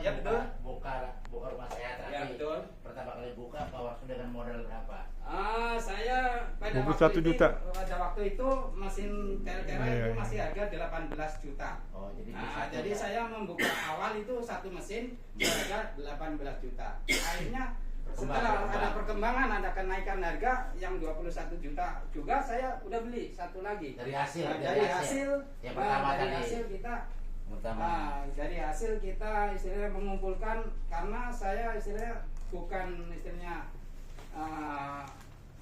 Ya betul. Buka rumah sehat. Ya betul. Pertama kali buka waktu dengan modal berapa? Saya pada Buku waktu 1 juta. pada waktu itu mesin Teltera Iya, itu iya. masih harga 18 juta. Oh, jadi Jadi saya membuka awal itu satu mesin harga 18 juta. Akhirnya setelah ada perkembangan, ada kenaikan harga yang 21 juta juga, saya udah beli satu lagi. dari hasil. Dari hasil, yang pertama dari tadi. hasil kita Pertama. dari hasil kita istilahnya mengumpulkan, karena saya istilahnya bukan istilahnya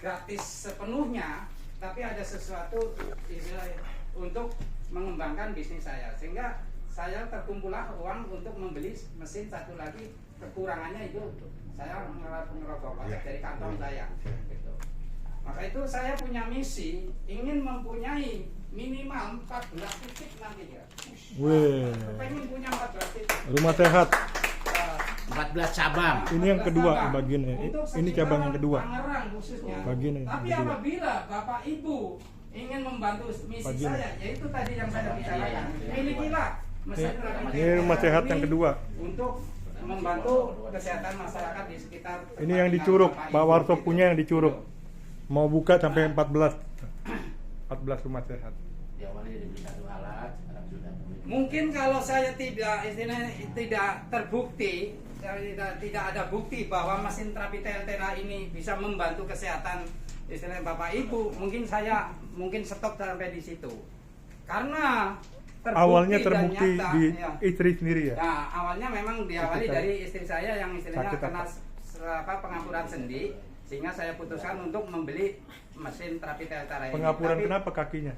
gratis sepenuhnya, tapi ada sesuatu istilahnya untuk mengembangkan bisnis saya, sehingga saya terkumpullah uang untuk membeli mesin satu lagi. Kekurangannya itu saya ngerogoh pajak dari kantong saya gitu. Maka itu saya punya misi ingin mempunyai minimal 14 titik nanti ya. Wih. Pengen punya 14 titik. Rumah sehat. 14 cabang. Ini yang kedua bagiannya. Untuk Ini cabang yang kedua. Tangerang khususnya. Bagian yang Tapi kedua. apabila Bapak Ibu ingin membantu misi Bagian. saya, yaitu tadi yang saya bicarakan, milikilah mesin Ini rumah sehat yang kedua. untuk membantu kesehatan masyarakat di sekitar. Ini yang di Curug. Pak Warso punya yang di Curug. Mau buka sampai 14 rumah sehat. Diawali dari beli satu alat, sekarang sudah mulai. Mungkin kalau saya istilahnya tidak terbukti, tidak ada bukti bahwa mesin terapi Teltera ini bisa membantu kesehatan istilahnya Bapak Ibu, mungkin saya stop sampai di situ. Karena Awalnya dan terbukti nyata, di ya. istri sendiri ya. Nah, awalnya memang diawali Sakit, dari istri saya yang istilahnya sakit kena apa? pengapuran sendi, sehingga saya putuskan untuk membeli mesin terapi Teltera ini. Pengapuran Tapi, kenapa kakinya?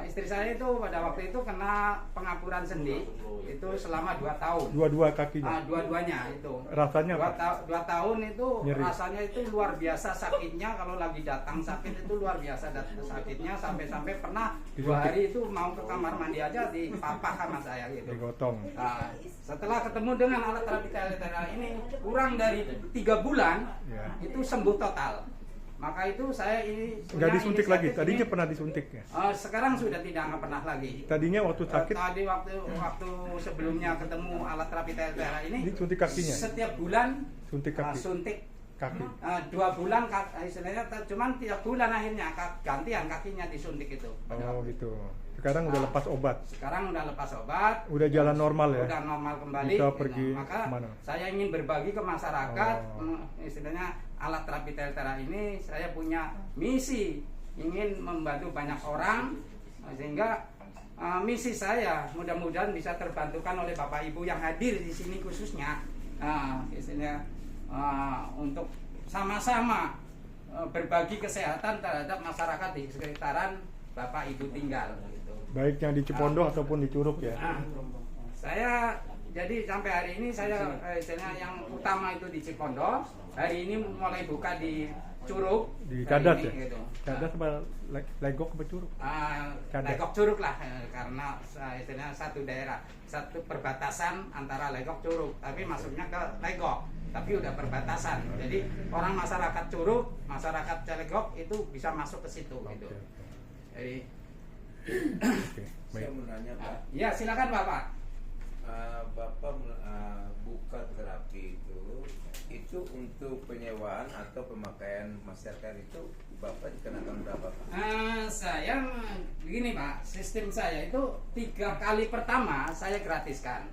istri saya itu pada waktu itu kena pengapuran sendi itu selama 2 tahun. Dua-dua kakinya. Dua-duanya itu. Rasanya apa? 2 tahun itu Nyeri. rasanya itu luar biasa sakitnya. Kalau lagi datang sakit itu luar biasa sakitnya, sampai pernah 2 hari itu mau ke kamar mandi aja dipapah sama saya gitu. Digotong. Nah, setelah ketemu dengan alat terapi Teltera ini kurang dari 3 bulan Ya. itu sembuh total. Maka itu saya ini Nggak punya disuntik lagi. inisiatif Tadinya ini. pernah disuntik ya. Sekarang sudah tidak pernah lagi. Tadinya waktu sakit Tadi waktu sebelumnya ketemu alat terapi Teltera ini disuntik kakinya. setiap bulan Suntik kaki. suntik Kaki. 2 bulan istilahnya cuman tiap bulan akhirnya gantian kakinya disuntik itu. Oh gitu. Sekarang udah lepas obat. Sekarang udah lepas obat. Udah jalan normal ya. Udah normal kembali. Bisa pergi maka kemana? saya ingin berbagi ke masyarakat. Oh. Istilahnya alat terapi Teltera ini saya punya misi ingin membantu banyak orang, sehingga misi saya mudah-mudahan bisa terbantukan oleh Bapak Ibu yang hadir di sini khususnya, istilahnya untuk sama-sama berbagi kesehatan terhadap masyarakat di sekitaran Bapak Ibu tinggal. Gitu. Baik yang di Cipondoh ataupun di Curug ya. Saya jadi sampai hari ini saya istilahnya yang utama itu di Cipondoh. Hari ini mulai buka di Curug. Di hari Cadas ini, ya. Gitu. Cadas apa Legok apa Curug? Cadas. Legok Curug lah, karena istilahnya satu daerah, satu perbatasan antara Legok Curug, tapi masuknya ke Legok, tapi udah perbatasan. Jadi orang masyarakat Curug, masyarakat Cilegok itu bisa masuk ke situ gitu. Jadi Oke, Saya baik. mau nanya Pak, ya silakan Bapak. Bapak buka terapi itu untuk penyewaan atau pemakaian masyarakat itu Bapak dikenakan berapa Pak? Saya begini Pak, sistem saya itu 3 kali pertama saya gratiskan,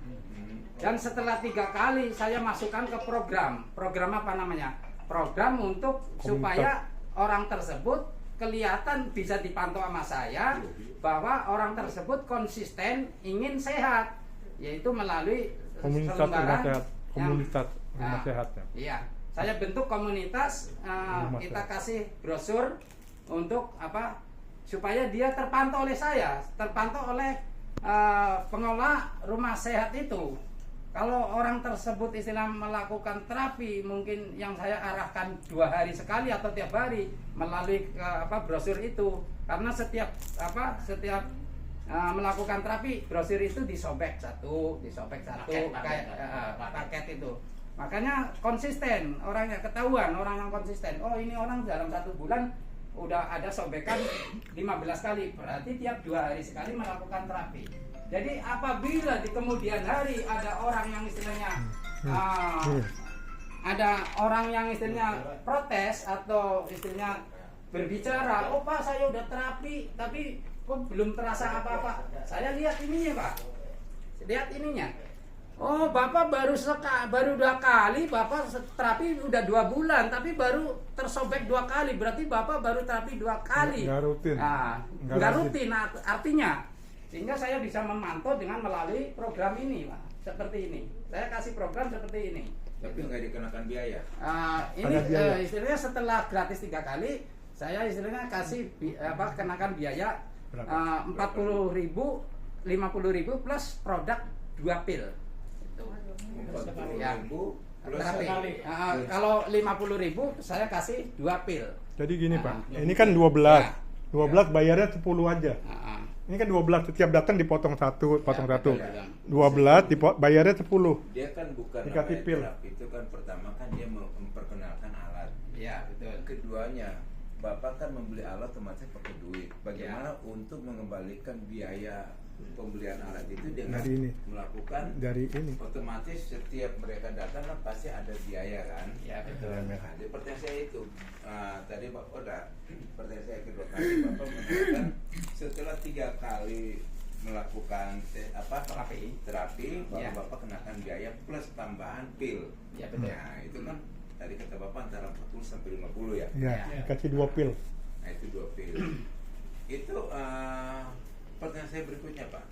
dan setelah 3 kali saya masukkan ke program apa namanya, program untuk supaya orang tersebut kelihatan bisa dipantau sama saya bahwa orang tersebut konsisten ingin sehat, yaitu melalui Komunitas rumah selembaran sehat. Komunitas rumah Nah, sehat ya. Iya, saya bentuk komunitas, Rumah kita sehat. kasih brosur untuk apa? Supaya dia terpantau oleh saya, terpantau oleh pengelola rumah sehat itu. Kalau orang tersebut istilah melakukan terapi, mungkin yang saya arahkan 2 hari sekali atau tiap hari melalui brosur itu. Karena setiap melakukan terapi, brosur itu disobek satu kayak paket itu. Makanya konsisten, orangnya ketahuan, orang yang konsisten. Oh ini orang dalam 1 bulan udah ada sobekan 15 kali, berarti tiap 2 hari sekali melakukan terapi. Jadi apabila di kemudian hari ada orang yang istilahnya ada orang yang istilahnya protes atau istilahnya berbicara, oh Pak saya udah terapi tapi kok belum terasa apa-apa. Saya lihat ininya Pak, lihat ininya. Oh Bapak baru 2 kali, Bapak terapi udah 2 bulan tapi baru tersobek 2 kali, berarti Bapak baru terapi 2 kali. Nggak rutin. Nah, nggak rutin artinya. Sehingga saya bisa memantau dengan melalui program ini Pak, seperti ini. Saya kasih program seperti ini. Tapi nggak dikenakan biaya. Ini istilahnya setelah gratis 3 kali, saya istilahnya kasih kenakan biaya 40.000, 50.000 plus produk 2 pil. Itu. 40.000 plus Terapi. sekali. Kalau 50.000 saya kasih 2 pil. Jadi gini Pak, ini kan 12. 12 bayarnya 10 aja. Ini kan 12, setiap datang dipotong 1, potong 1. betul. 12 bayarnya 10. Dia kan bukan Dikasih namanya pil. terapi, itu kan pertama kan dia memperkenalkan alat. Ya, betul. Keduanya, Bapak kan membeli alat otomatis pakai duit. Bagaimana untuk mengembalikan biaya pembelian alat itu dengan Dari ini. melakukan Dari ini. otomatis setiap mereka datang kan pasti ada biaya kan. Ya, betul. Nah, jadi pertanyaan saya itu tadi Pak Oda, pertanyaan saya kedua kali Bapak mengatakan setelah 3 kali melakukan terapi baru Ya. Bapak kenakan biaya plus tambahan pil. Ya, betul. Nah, itu kan tadi kata Bapak antara 40 sampai 50 ya. Ya, dikasih 2 pil. Nah, itu 2 pil. Itu pertanyaan saya berikutnya Pak.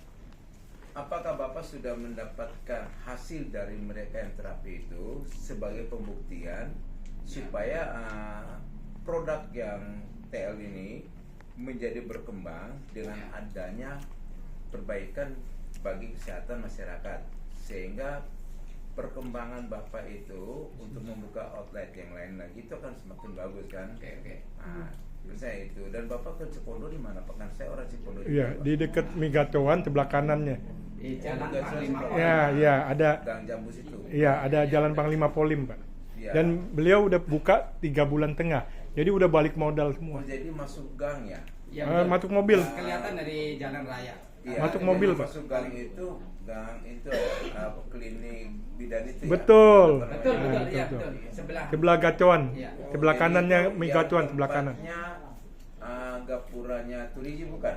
Apakah Bapak sudah mendapatkan hasil dari mereka yang terapi itu sebagai pembuktian supaya produk yang TL ini menjadi berkembang dengan adanya perbaikan bagi kesehatan masyarakat, sehingga perkembangan Bapak itu untuk membuka outlet yang lain lagi itu akan semakin bagus kan? Oke. Nah, saya itu. Dan Bapak ke Cipondo di mana Pak? Kan saya orang Cipondo. Iya, di dekat Migatoan sebelah kanannya. Di Jalan Bukan Panglima Jalan- Polim. Ya, ada. Gang Jambus itu. Iya, ada Jalan Panglima Polim, Pak. Iya. Dan beliau udah buka 3 bulan tengah. Jadi udah balik modal Oh, semua. jadi masuk gang ya? Ya, Ah, betul. masuk mobil. Kelihatan dari jalan raya. Iya, Masuk jadi mobil, Pak. Masuk gang itu klinik bidan itu Betul. ya? Betul, Nah, betul, betul, iya, betul. betul. Sebelah. Sebelah Gacoan. Iya. Sebelah Jadi kanannya itu Migatoan, yang sebelah kanan. tempatnya, gapuranya Tuliji bukan?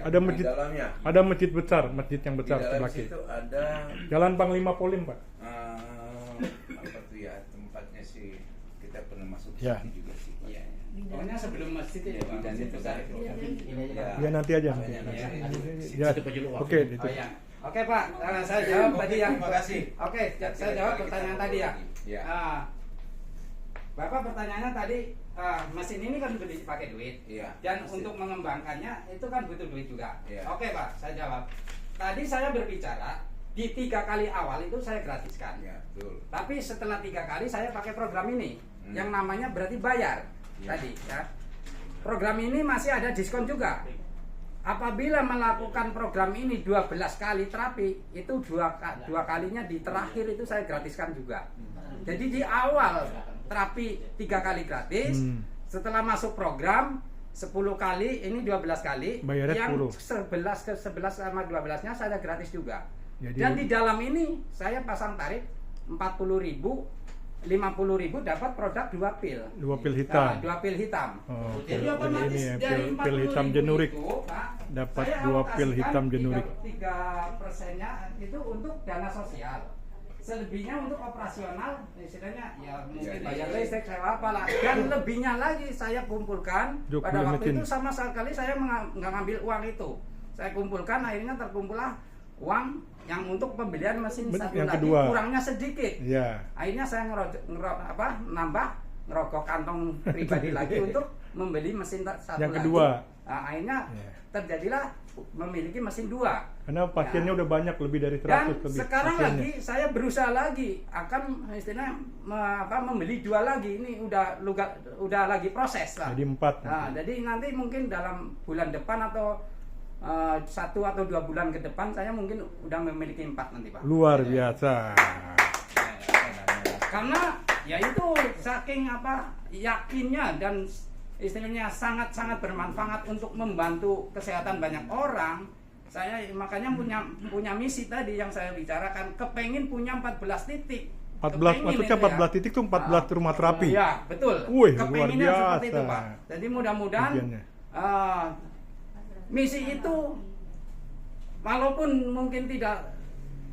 Ada masjid. Di dalamnya. Ada masjid besar, masjid yang Di besar dalam sebelah kiri. situ ada Jalan Panglima Polim, Pak. apa tuh ya tempatnya sih, kita pernah masuk Ya. situ juga sih. Iya. Pokoknya sebelum masjid ya, Pak. Dan itu besar itu. Ya nanti aja. nanti. Ya. Oke, itu. Oh, iya. Oke Pak, saya jawab tadi ya. Terima kasih. Oke, saya jawab pertanyaan tadi ya. Ya. Bapak pertanyaannya tadi, mesin ini kan beli pakai duit. Iya. Dan Mesin. untuk mengembangkannya itu kan butuh duit juga. Iya. Oke Pak, saya jawab. Tadi saya berbicara di 3 kali awal itu saya gratiskan. Ya, betul. Tapi setelah 3 kali saya pakai program ini, Hmm. yang namanya berarti bayar Ya. tadi ya. Program ini masih ada diskon juga. Apabila melakukan program ini 12 kali terapi, itu dua kalinya di terakhir itu saya gratiskan juga. Jadi di awal terapi 3 kali gratis, setelah masuk program 10 kali, ini 12 kali, Bayarnya yang 10. 11 sama 12-nya saya gratis juga. Jadi- Dan di dalam ini saya pasang tarif 40.000, 50.000 dapat produk 2 pil. 2 pil hitam. 2 pil hitam. Oh, Jadi pil- otomatis ini ya, dari pil hitam 40.000 jenurik. itu, Pak, Dapat saya 2 pil alokasikan hitam jenurik. 3%-nya itu untuk dana sosial. Selebihnya untuk operasional, istilahnya ya mungkin Ya, bayar listrik, sewa apalah. Dan lebihnya lagi saya kumpulkan 20 pada waktu mesin. itu sama sekali saya nggak ngambil uang itu. Saya kumpulkan, akhirnya terkumpullah uang yang untuk pembelian mesin satu yang lagi, kedua. kurangnya sedikit. Ya. Akhirnya saya nambah ngerokok kantong pribadi lagi untuk membeli mesin satu Yang lagi. kedua. Nah, akhirnya Ya. memilikilah memiliki mesin 2. Karena pasiennya udah banyak, lebih dari 100 Dan lebih. sekarang pasiennya. lagi saya berusaha lagi akan istilahnya membeli 2 lagi. Ini udah lagi proses lah. Jadi 4. Nah, jadi nanti mungkin dalam bulan depan atau 1 atau 2 bulan ke depan saya mungkin udah memiliki 4 nanti Pak. Luar biasa. Karena ya itu saking yakinnya dan istilahnya sangat-sangat bermanfaat untuk membantu kesehatan banyak orang, Saya makanya punya misi tadi yang saya bicarakan, kepengin punya 14 titik. 14, maksudnya 14 titik tuh 14 rumah terapi. Iya, betul. Wih, Kepenginnya luar seperti itu, biasa. Pak. Jadi mudah-mudahan Tujuannya. misi itu walaupun mungkin tidak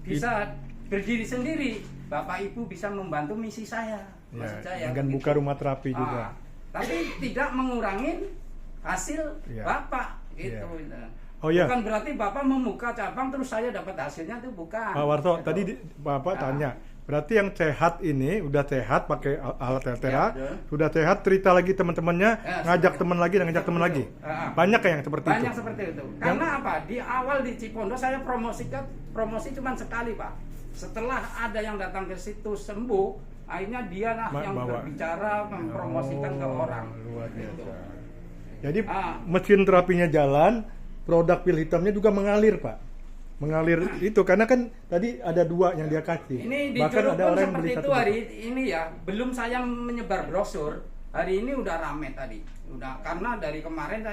bisa berdiri sendiri, Bapak Ibu bisa membantu misi saya. Maksud saya dengan begitu. buka rumah terapi juga. Tapi tidak mengurangi hasil Iya. Bapak gitu. Oh iya. Bukan berarti Bapak membuka cabang terus saya dapat hasilnya itu bukan. Pak Warto, Gitu. tadi Bapak tanya, berarti yang sehat ini udah sehat pakai alat Tertera, Ya, sudah sehat cerita lagi teman-temannya, Ya, ngajak seperti- teman lagi dan ngajak teman lagi. Ah. Banyak kayak yang seperti Banyak itu. seperti itu. Karena apa? Di awal di Cipondo saya promosi cuma sekali, Pak. Setelah ada yang datang ke situ sembuh, akhirnya dia lah yang Bawa. berbicara mempromosikan ke orang. Luar Gitu. biasa. Jadi Ah. mesin terapinya jalan, produk pil hitamnya juga mengalir, Pak. Mengalir itu karena kan tadi ada 2 yang dia kasih. Ini di Bahkan Curug ada pun orang yang seperti beli itu satu hari botol. ini ya. Belum saya menyebar brosur, hari ini udah rame tadi. Udah karena dari kemarin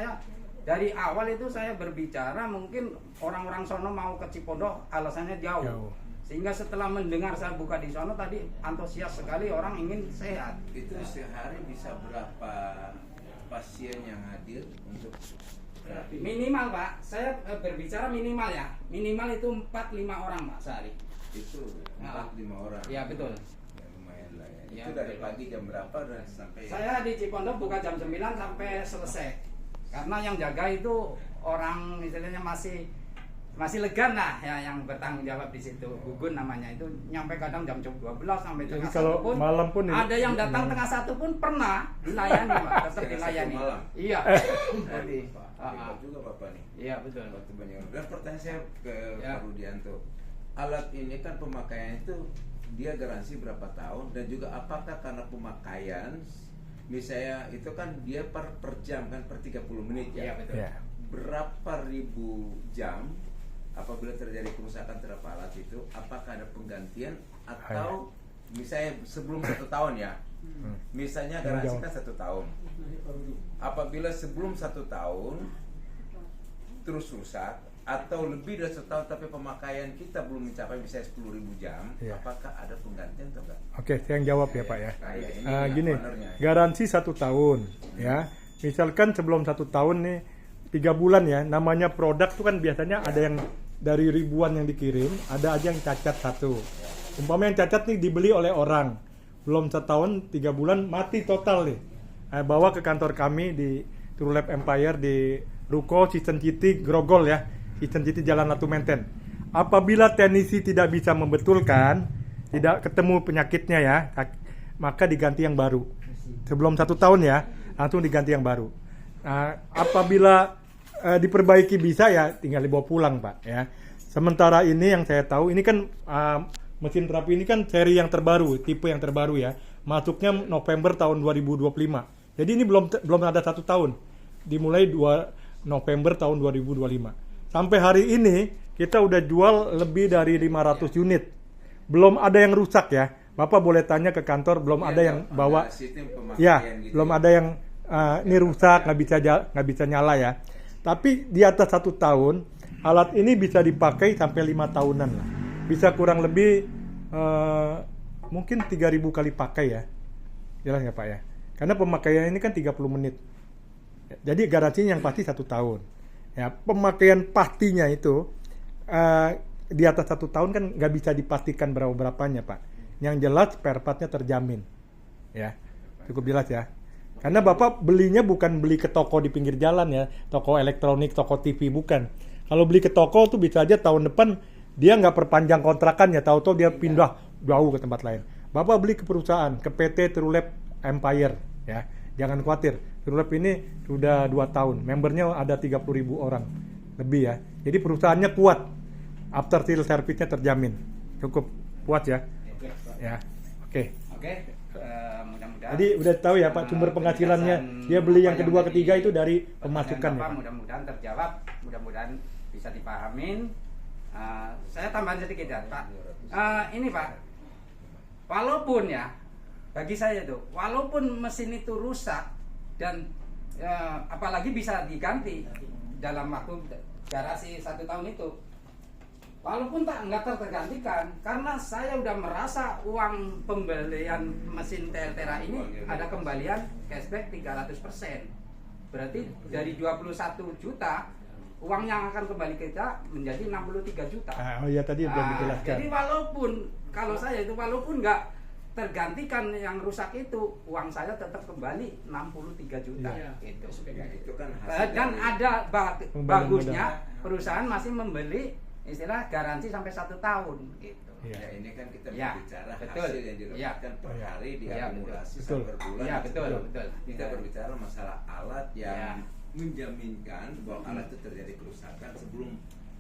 dari awal itu saya berbicara mungkin orang-orang sono mau ke Cipondo alasannya jauh. Jauh. Sehingga setelah mendengar saya buka di sono tadi antusias sekali orang ingin sehat. Itu sehari bisa berapa pasien yang hadir untuk terapi? Minimal Pak, saya berbicara minimal ya. Minimal itu 4-5 orang Pak sehari. Itu 4-5 orang. Ya betul. Ya, lumayan lah ya. Ya, Itu dari betul. pagi jam berapa dan sampai Saya di Cipondo buka jam 9 sampai selesai. Karena yang jaga itu orang istilahnya masih legan lah ya, yang bertanggung jawab di situ. Gugun namanya itu, nyampe kadang jam 12 sampai Jadi tengah kalau 1 pun malam pun ini- ada yang datang tengah 1 pun pernah dilayani Pak, tetap Setengah 1 dilayani. malam? Iya. Jadi Hebat juga Bapak nih. iya betul. Waktu banyak orang. Dan pertanyaan saya ke Ya. Pak Rudianto, alat ini kan pemakaian itu dia garansi berapa tahun dan juga apakah karena pemakaian misalnya itu kan dia per jam kan per 30 menit Iya ya, betul. Ya. berapa ribu jam apabila terjadi kerusakan terhadap alat itu apakah ada penggantian atau misalnya sebelum 1 tahun ya, misalnya garansi kan 1 tahun, apabila sebelum 1 tahun terus rusak atau lebih dari 1 tahun tapi pemakaian kita belum mencapai misalnya 10.000 jam, Iya. apakah ada penggantian atau enggak? Oke, saya yang jawab ya Pak ya. Kayak ini Gini, ownernya. garansi 1 tahun ya. Misalkan sebelum 1 tahun nih 3 bulan ya, namanya produk tuh kan biasanya ada yang dari ribuan yang dikirim, ada aja yang cacat 1. Umpamanya yang cacat nih dibeli oleh orang, belum setahun 3 bulan mati total nih. Bawa ke kantor kami di True Lab Empire di Ruko Sistem City Grogol ya, Sistem City Jalan Latu Menten. Apabila teknisi tidak bisa membetulkan, tidak ketemu penyakitnya ya, maka diganti yang baru. Sebelum 1 tahun ya, langsung diganti yang baru. Apabila diperbaiki bisa ya, tinggal dibawa pulang Pak ya. Sementara ini yang saya tahu, ini kan mesin terapi ini kan seri yang terbaru, tipe yang terbaru ya. Masuknya November tahun 2025. Jadi ini belum ada 1 tahun. Dimulai 2 November tahun 2025. Sampai hari ini kita udah jual lebih dari 500 unit. Belum ada yang rusak ya. Bapak boleh tanya ke kantor, belum Iya, ada yang ada bawa. sistem pemakaian Ya, gitu belum ya. ada yang ini rusak, nggak bisa nyala ya. Tapi di atas 1 tahun, alat ini bisa dipakai sampai 5 tahunan lah. Bisa kurang lebih mungkin 3.000 kali pakai ya. Jelas ya Pak ya. Karena pemakaian ini kan 30 menit. Jadi garansinya yang pasti 1 tahun. Ya, pemakaian pastinya itu di atas 1 tahun kan nggak bisa dipastikan berapa-berapanya Pak. Yang jelas spare partnya terjamin. Ya, cukup jelas ya. Karena Bapak belinya bukan beli ke toko di pinggir jalan ya, toko elektronik, toko TV, bukan. Kalau beli ke toko tuh bisa aja tahun depan dia nggak perpanjang kontrakannya, tahu-tahu dia pindah jauh ke tempat lain. Bapak beli ke perusahaan, ke PT True Lab Empire ya. Jangan khawatir, True Lab ini sudah 2 tahun, membernya ada 30.000 orang lebih ya. Jadi perusahaannya kuat, after sales service-nya terjamin, cukup puas ya. Ya, oke. Oke, mudah-mudahan. Jadi udah tahu ya Pak sumber penghasilannya, dia beli yang kedua ketiga itu dari pemasukan ya. Bapak, mudah-mudahan terjawab, mudah-mudahan bisa dipahamin. Saya tambahan sedikit ya Pak. Ini Pak, walaupun ya bagi saya tuh, walaupun mesin itu rusak dan apalagi bisa diganti dalam waktu garasi 1 tahun itu. Walaupun nggak tergantikan, karena saya udah merasa uang pembelian mesin Teltera ini ada kembalian cashback 300%. Berarti dari 21 juta, uang yang akan kembali kita menjadi 63 juta. Oh ya tadi belum dijelaskan. Jadi walaupun, kalau saya itu walaupun nggak tergantikan yang rusak itu, uang saya tetap kembali 63 juta. Iya. Gitu. Ya, itu kan hasil Dan dari- ada Pengembalian bagusnya perusahaan masih membeli istilah garansi sampai 1 tahun gitu. Iya. Ya, ini kan kita Ya, berbicara betul. hasil yang didapatkan per Iya. hari Iya, diakumulasi betul. sampai bulan. Iya, betul, betul. Kita berbicara masalah alat yang Ya. menjaminkan bahwa alat itu terjadi kerusakan sebelum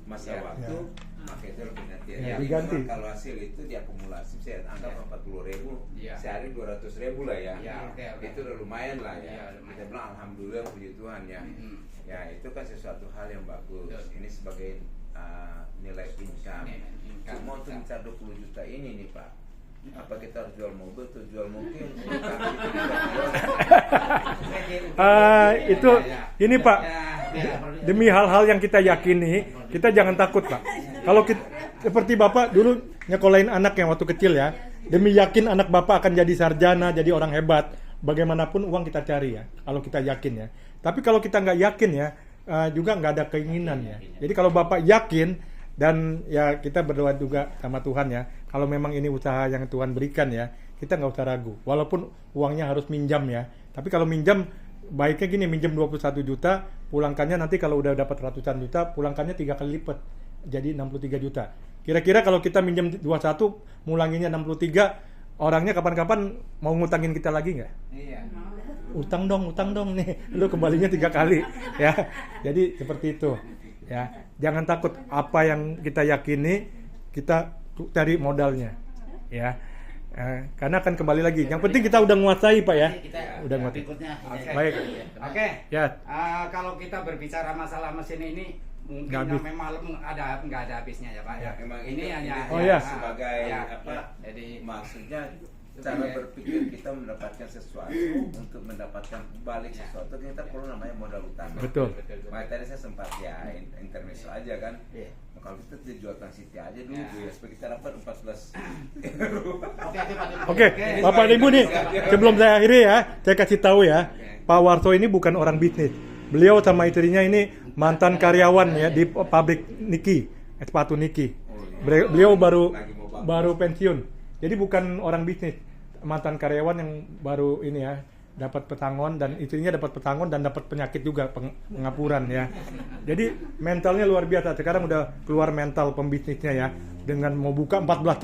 masa Ya. waktu, Ya. maka itu lebih nanti. Ya. Jadi Diganti. memang kalau hasil itu diakumulasi, saya anggap Ya. 40.000, Ya. sehari 200.000 lah ya. Ya, oke, oke. Itu udah lumayan lah ya. Ya, lumayan. Kita bilang alhamdulillah puji Tuhan ya. Mhm. Ya itu kan sesuatu hal yang bagus. Betul. Ini sebagai nilai income. Nilai income. Cuma untuk mencapai 20 juta ini nih Pak, apa kita harus jual mobil atau jual mungkin? Itu ini Pak, Ya. demi hal-hal yang kita yakini, kita jangan takut Pak. Kalau kita seperti Bapak dulu nyekolahin anak yang waktu kecil ya, demi yakin anak Bapak akan jadi sarjana, jadi orang hebat, bagaimanapun uang kita cari ya, kalau kita yakin ya. Tapi kalau kita nggak yakin ya, juga nggak ada keinginan ya. Jadi kalau Bapak yakin, dan ya kita berdoa juga sama Tuhan ya, kalau memang ini usaha yang Tuhan berikan ya, kita nggak usah ragu. Walaupun uangnya harus minjam ya, tapi kalau minjam baiknya gini, minjam 21 juta, pulangkannya nanti kalau udah dapat ratusan juta, pulangkannya 3 kali lipat, jadi 63 juta. Kira-kira kalau kita minjam 21, mulanginnya 63, orangnya kapan-kapan mau ngutangin kita lagi nggak? Iya. Utang dong nih, lu kembalinya 3 kali ya. Jadi seperti itu ya. Jangan takut, apa yang kita yakini kita cari modalnya ya. Karena akan kembali lagi. Yang penting kita udah menguasai Pak ya. Udah nguatin. Berikutnya. Oke. Baik. Oke. Ya. Kalau kita berbicara masalah mesin ini, mungkin Nggak habis. memang nggak ada habisnya ya Pak. Ya. Memang Ini itu- hanya Oh, ya. sebagai apa? Jadi Maksudnya cara berpikir kita mendapatkan sesuatu untuk mendapatkan balik sesuatu kita perlu namanya modal utama. Betul. Makanya tadi saya sempat ya intermezzo aja kan. Iya. Kalau kita dijual City aja dulu Ya. ya supaya kita dapat 14 euro. Oke, Bapak dan Ibu nih, sebelum saya akhiri ya, saya kasih tahu ya, Pak Warso ini bukan orang bisnis. Beliau sama istrinya ini mantan karyawan ya di pabrik Niki, sepatu Niki. Beliau baru pensiun. Jadi bukan orang bisnis, mantan karyawan yang baru ini ya, dapat pesangon, dan istrinya dapat pesangon dan dapat penyakit juga, pengapuran ya. Jadi mentalnya luar biasa. Sekarang udah keluar mental pembisnisnya ya, dengan mau buka 14